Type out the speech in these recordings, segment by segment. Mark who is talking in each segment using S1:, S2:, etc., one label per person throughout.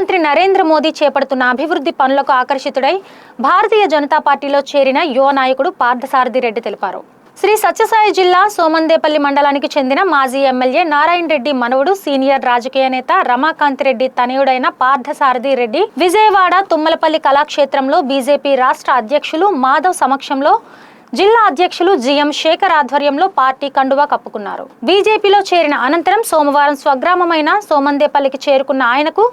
S1: ప్రధానమంత్రి నరేంద్ర మోదీ చేపడుతున్న అభివృద్ధి పనులకు ఆకర్షితుడై భారతీయ జనతా పార్టీలో చేరిన యువ నాయకుడు పార్థసారథి రెడ్డి తెలిపారు. శ్రీ సత్యసాయి జిల్లా సోమందేపల్లి మండలానికి చెందిన మాజీ ఎమ్మెల్యే నారాయణ రెడ్డి మనవడు, సీనియర్ రాజకీయ నేత రమాకాంత్ రెడ్డి తనయుడైన పార్థసారథి రెడ్డి విజయవాడ తుమ్మలపల్లి కళాక్షేత్రంలో బీజేపీ రాష్ట్ర అధ్యక్షులు మాధవ్ సమక్షంలో జిల్లా అధ్యక్షులు జిఎం శేఖర్ ఆధ్వర్యంలో పార్టీ కండువా కప్పుకున్నారు. బీజేపీలో చేరిన అనంతరం సోమవారం స్వగ్రామమైన సోమందేపల్లికి చేరుకున్న ఆయనకు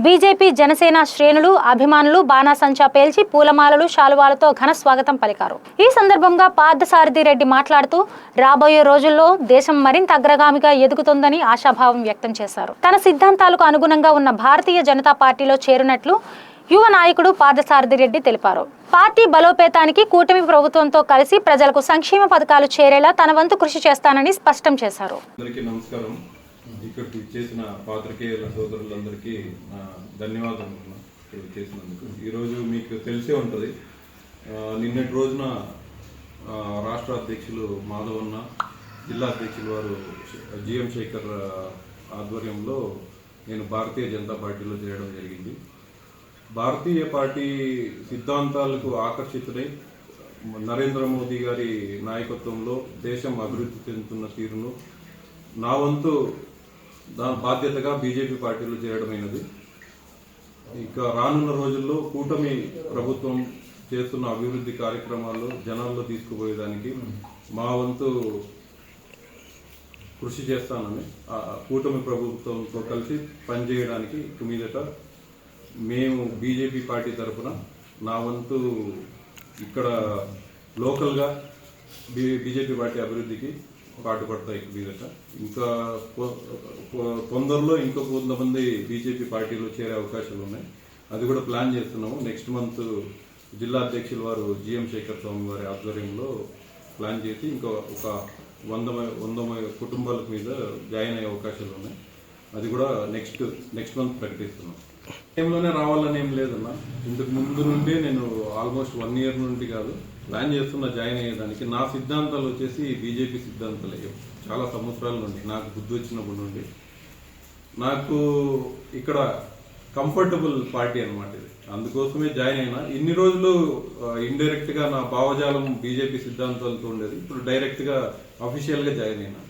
S1: బీజేపీ జనసేన శ్రేణులు, అభిమానులు బాణాసంచా పేల్చి పూలమాలలు, శాలువాలతో ఘన స్వాగతం పలికారు. ఈ సందర్భంగా పార్థసారథి రెడ్డి మాట్లాడుతూ రాబోయే రోజుల్లో దేశం మరింత అగ్రగామిగా ఎదుగుతుందని ఆశాభావం వ్యక్తం చేశారు. తన సిద్ధాంతాలకు అనుగుణంగా ఉన్న భారతీయ జనతా పార్టీలో చేరినట్లు యువ నాయకుడు పార్థసారథి రెడ్డి తెలిపారు. పార్టీ బలోపేతానికి కూటమి ప్రభుత్వంతో కలిసి ప్రజలకు సంక్షేమ పథకాలు చేరేలా తన వంతు కృషి చేస్తానని స్పష్టం చేశారు.
S2: నమస్కారం. ఇక్కడికి చేసిన పాత్రికేయుల సోదరులందరికీ ధన్యవాదాలు చేసినందుకు. ఈరోజు మీకు తెలిసే ఉంటుంది, నిన్నటి రోజున రాష్ట్ర అధ్యక్షులు మాధవన్న, జిల్లా అధ్యక్షులు వారు జిఎం శేఖర్ ఆధ్వర్యంలో నేను భారతీయ జనతా పార్టీలో చేరడం జరిగింది. భారతీయ పార్టీ సిద్ధాంతాలకు ఆకర్షితుడై నరేంద్ర మోదీ గారి నాయకత్వంలో దేశం అభివృద్ధి చెందుతున్న తీరును నా వంతు బాధ్యతగా బీజేపీ పార్టీలో చేరడమైనది. ఇక రానున్న రోజుల్లో కూటమి ప్రభుత్వం చేస్తున్న అభివృద్ధి కార్యక్రమాలు జనాల్లో తీసుకుపోయేదానికి మా వంతు కృషి చేస్తానని, కూటమి ప్రభుత్వంతో కలిసి పనిచేయడానికి మీదట మేము బీజేపీ పార్టీ తరఫున నా వంతు ఇక్కడ లోకల్గా బీజేపీ పార్టీ అభివృద్ధికి పాటుపడతాయి. మీదట ఇంకా తొందరలో ఇంకో కొంతమంది బీజేపీ పార్టీలో చేరే అవకాశాలు ఉన్నాయి. అది కూడా ప్లాన్ చేస్తున్నాము. నెక్స్ట్ మంత్ జిల్లా అధ్యక్షుల వారు జిఎం శేఖర్ స్వామి వారి ఆధ్వర్యంలో ప్లాన్ చేసి ఇంకా ఒక 100 కుటుంబాల మీద జాయిన్ అయ్యే అవకాశాలు ఉన్నాయి. అది కూడా నెక్స్ట్ మంత్ ప్రకటిస్తున్నాం. టైంలోనే రావాలని ఏం లేదన్న, ఇంతకు ముందు నుండి నేను ఆల్మోస్ట్ 1 year నుండి కాదు ప్లాన్ చేస్తున్న జాయిన్ అయ్యేదానికి. నా సిద్ధాంతాలు వచ్చేసి బీజేపీ సిద్ధాంతాలు చాలా సంవత్సరాల నుండి, నాకు బుద్ధి వచ్చినప్పటి నుండి నాకు ఇక్కడ కంఫర్టబుల్ పార్టీ అనమాట ఇది. అందుకోసమే జాయిన్ అయినా. ఇన్ని రోజులు ఇండైరెక్ట్ గా నా భావజాలం బీజేపీ సిద్ధాంతాలతో ఉండేది. ఇప్పుడు డైరెక్ట్ గా అఫీషియల్ గా జాయిన్ అయినా.